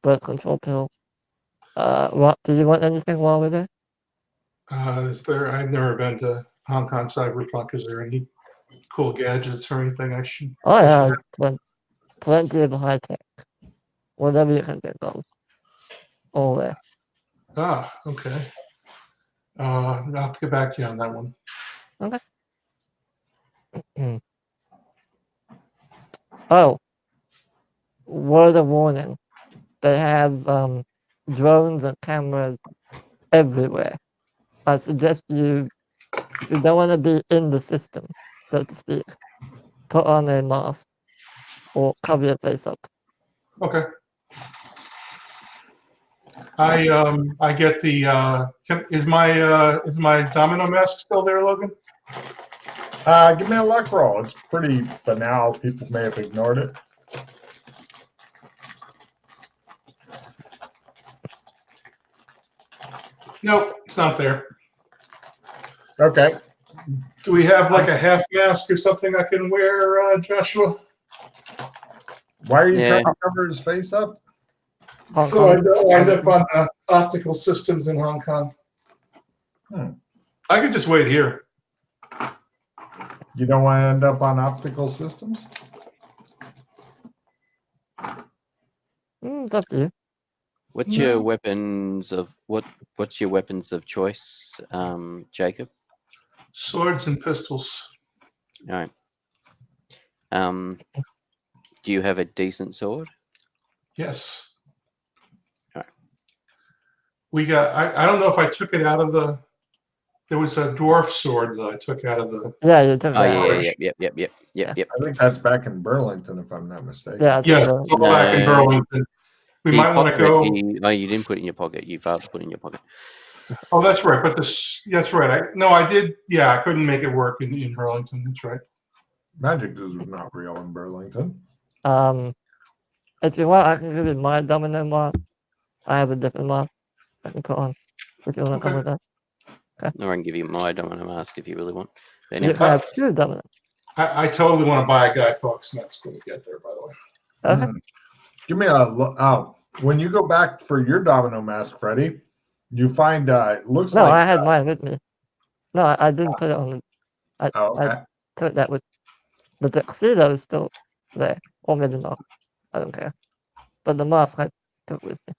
birth control pill. What do you want anything while we're there? I've never been to Hong Kong Cyberpunk. Is there any cool gadgets or anything I should? Oh yeah, plenty of high tech. Whatever you can think of. All there. Ah, okay. I'll have to get back to you on that one. Okay. Oh, word of warning. They have drones and cameras everywhere. I suggest you, if you don't want to be in the system, so to speak, put on a mask or cover your face up. Okay. I get the. Is my domino mask still there, Logan? Give me a luck roll. It's pretty banal. People may have ignored it. Nope, it's not there. Okay. Do we have like a half mask or something I can wear, Joshua? Why are you trying to cover his face up? So I don't wind up on optical systems in Hong Kong. I could just wait here. You don't want to end up on optical systems? It's up to you. What's your weapons of what's your weapons of choice, Jacob? Swords and pistols. All right. Do you have a decent sword? Yes. All right. We got. I don't know if I took it out of the. There was a dwarf sword that I took out of the. Yeah, you took Oh that. yeah. I think that's back in Burlington, if I'm not mistaken. Yeah, Yes, all back in Burlington. We might want to go. No, you didn't put it in your pocket. You failed to put it in your pocket. Oh, that's right. But that's right. I did. Yeah, I couldn't make it work in Burlington. That's right. Magic is not real in Burlington. If you want, I can give you my domino mask. I have a different mask I can put on. If you want to come with us. Or I can give you my dominant mask if you really want. But You anyway, can have 2 dominant. I totally want to buy a Guy Fawkes mask when we get there, by the way. Okay. Give me when you go back for your domino mask, Freddy, you find it looks No, like I had mine with me. No, I didn't put it on the. I okay. took that with the tuxedo is still there, or maybe not. I don't care. But the mask I took with me.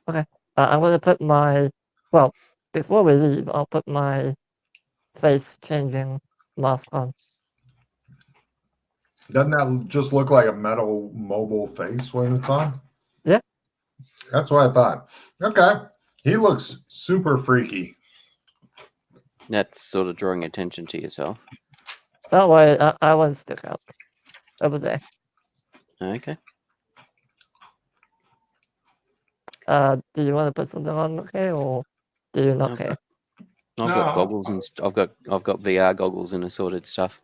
Okay. I'm gonna put my. Well, before we leave, I'll put my face changing mask on. Doesn't that just look like a metal mobile face when it's on? Yeah. That's what I thought. Okay. He looks super freaky. that's sort of drawing attention to yourself. Don't worry, I won't stick out over there. Okay. Do you want to put something on, okay, or do you not care? I've got goggles and I've got VR goggles and assorted stuff.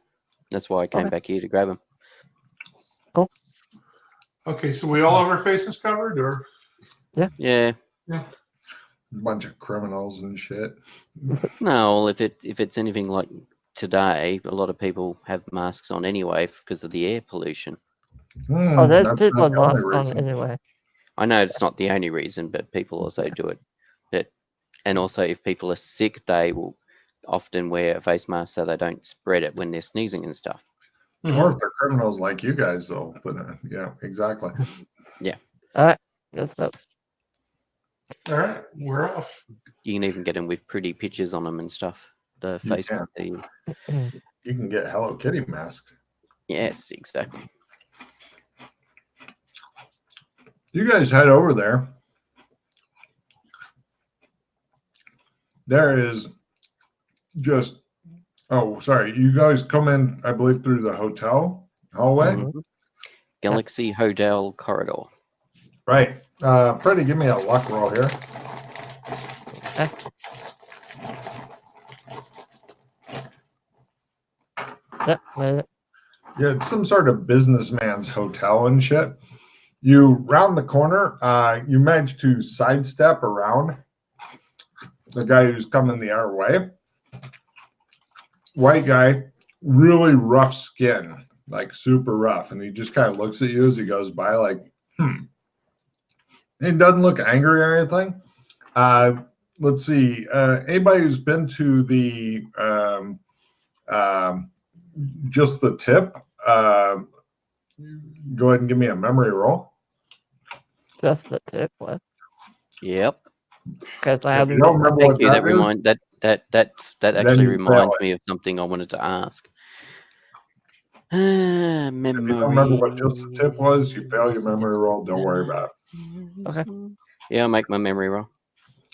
That's why I came back here to grab them. Okay, so we all have our faces covered, or? Yeah. Bunch of criminals and shit. No, if it's anything like today, a lot of people have masks on anyway because of the air pollution. Oh, there's That's people not with the only masks on reason. anyway. I know it's not the only reason, but people also do it. And also, if people are sick, they will often wear a face mask so they don't spread it when they're sneezing and stuff. Or if they're criminals like you guys, though. But yeah, exactly. All right, let's go. All right, we're off. You can even get them with pretty pictures on them and stuff. The You face can. mask. You can get Hello Kitty masks. Yes, exactly. You guys head over there. There is just, oh, sorry. You guys come in, I believe, through the hotel hallway. Mhm. Galaxy Hotel Corridor. Right. Freddie, give me a luck roll here. Yep, made it. Yeah, it's some sort of businessman's hotel and shit. You round the corner, you manage to sidestep around the guy who's coming the other way. White guy, really rough skin, like super rough. And he just kind of looks at you as he goes by, like, He doesn't look angry or anything. Let's see. Anybody who's been to the just the tip, go ahead and give me a memory roll. Just the tip. What? Yep. Because I If haven't you don't been remember there. what That Then actually you reminds fail it. me of something I wanted to ask. If you don't remember what just the tip was, you fail your memory roll. Don't worry about it. Okay. Yeah, I'll make my memory roll.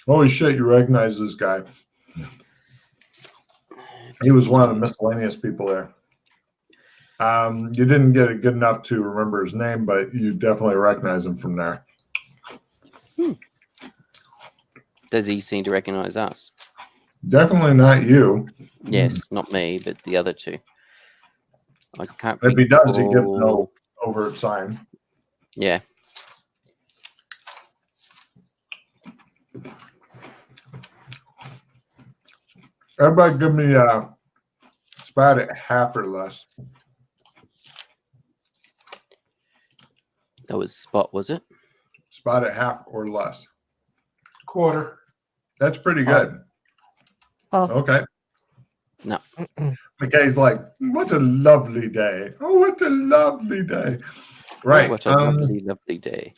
Holy shit, you recognize this guy. He was one of the miscellaneous people there. You didn't get it good enough to remember his name, but you definitely recognize him from there. Does he seem to recognize us? Definitely not you. Yes, not me, but the other two. I can't. If he does, he gives recall- no overt sign. Yeah. Everybody give me a spat at half or less. That was Spot, was it? Spot at half or less. Quarter. That's pretty good. Half. Okay. No. McKay's like, what a lovely day. Oh, what a lovely day. Right. What a lovely, lovely day.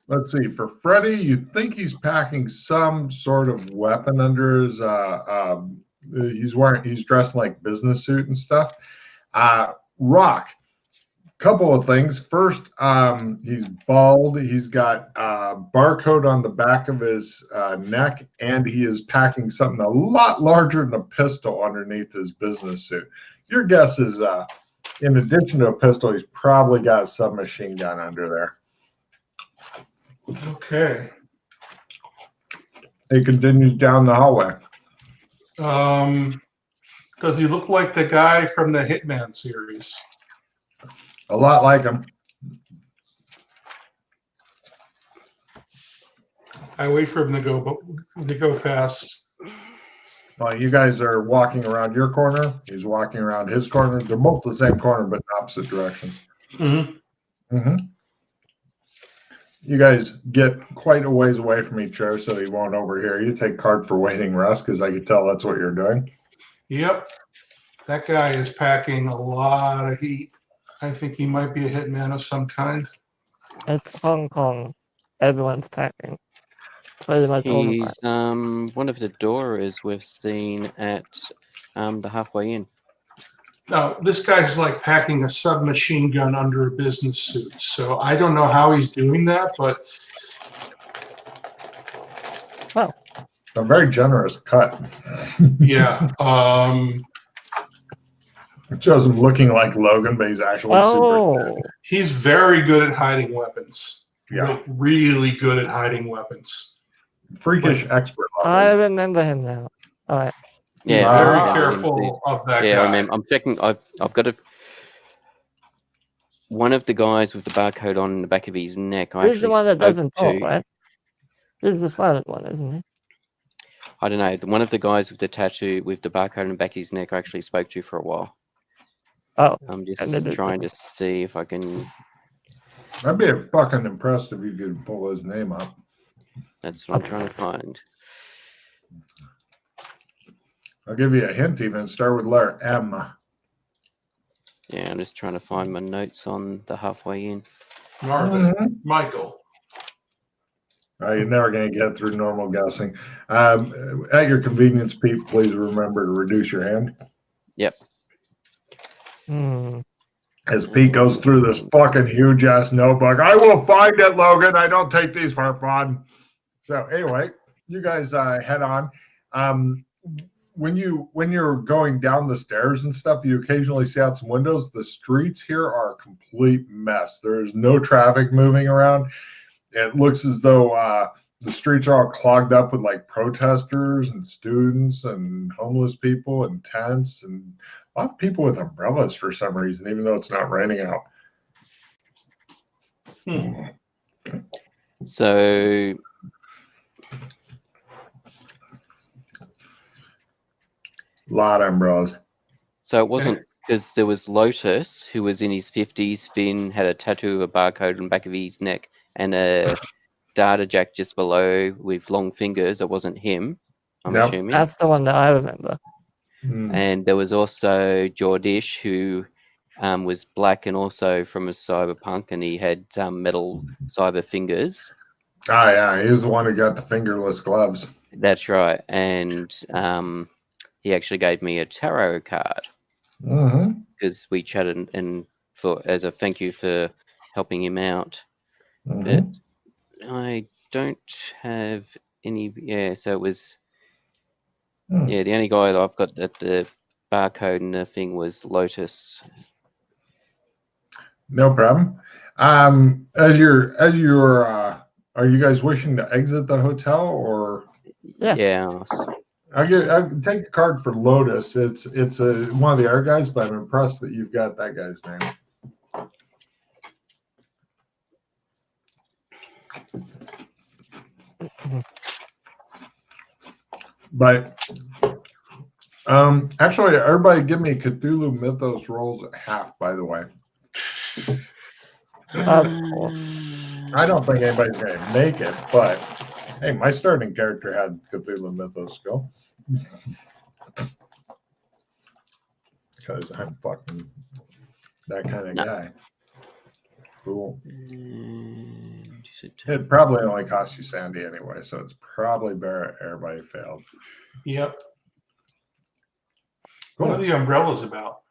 Let's see. For Freddy, you think he's packing some sort of weapon under his he's dressed in like business suit and stuff. Rock. Couple of things. First, he's bald. He's got a barcode on the back of his neck, and he is packing something a lot larger than a pistol underneath his business suit. Your guess is, in addition to a pistol, he's probably got a submachine gun under there. Okay. He continues down the hallway. Does he look like the guy from the Hitman series? A lot like him. I wait for him to go past. Well, you guys are walking around your corner. He's walking around his corner. They're both the same corner, but in opposite directions. Mm-hmm. Mm-hmm. You guys get quite a ways away from each other, so he won't overhear you. Take card for waiting, Russ, because I can tell that's what you're doing. Yep. That guy is packing a lot of heat. I think he might be a hitman of some kind. It's Hong Kong. Everyone's packing. Pretty much all the He's one of the doorers we've seen at the halfway in. Now, this guy's like packing a submachine gun under a business suit. So I don't know how he's doing that, but A very generous cut. yeah. It shows him looking like Logan, but he's actually super. He's very good at hiding weapons. Yeah. Like, really good at hiding weapons. Freakish expert I level. remember him now. All right. Yeah, Very Ah. careful of that Yeah, guy. I remember. I'm checking. I've got one of the guys with the barcode on the back of his neck. I He's the actually one that spoke doesn't talk, to. right? He's the silent one, isn't he? I don't know. One of the guys with the tattoo with the barcode on the back of his neck I actually spoke to for a while. Oh. I'm just And then it's trying to see if I can. I'd be fucking impressed if you could pull his name up. That's what I'm trying to find. I'll give you a hint even. Start with letter M. Yeah, I'm just trying to find my notes on the halfway in. Marvin, Michael. You're never going to get through normal guessing. At your convenience, Pete, please remember to reduce your hand. Yep. As Pete goes through this fucking huge ass notebook, I will find it, Logan. I don't take these for fun. So anyway, you guys head on. When you're going down the stairs and stuff, you occasionally see out some windows. The streets here are a complete mess. There is no traffic moving around. It looks as though the streets are all clogged up with like protesters and students and homeless people and tents and a lot of people with umbrellas for some reason, even though it's not raining out. So A lot of umbrellas. So it wasn't because there was Lotus, who was in his 50s. Finn had a tattoo of a barcode on the back of his neck and a data jack just below with long fingers. It wasn't him, I'm assuming. That's the one that I remember. And there was also Jordish, who was black and also from a cyberpunk, and he had metal cyber fingers. Ah, yeah, he was the one who got the fingerless gloves. That's right. And he actually gave me a tarot card because we chatted and for as a thank you for helping him out. But I don't have any. Yeah, so it was. Yeah, the only guy that I've got at the barcode and the thing was Lotus. No problem. As you're, are you guys wishing to exit the hotel or? Yeah. I'll take the card for Lotus. It's one of the other guys, but I'm impressed that you've got that guy's name. But actually, everybody give me Cthulhu Mythos rolls at half, by the way. I don't think anybody's going to make it, but hey, my starting character had Cthulhu Mythos skill. Because I'm fucking that kind of guy. Cool. It probably only cost you Sandy anyway, so it's probably better everybody failed. Yep. Cool. What are the umbrellas about?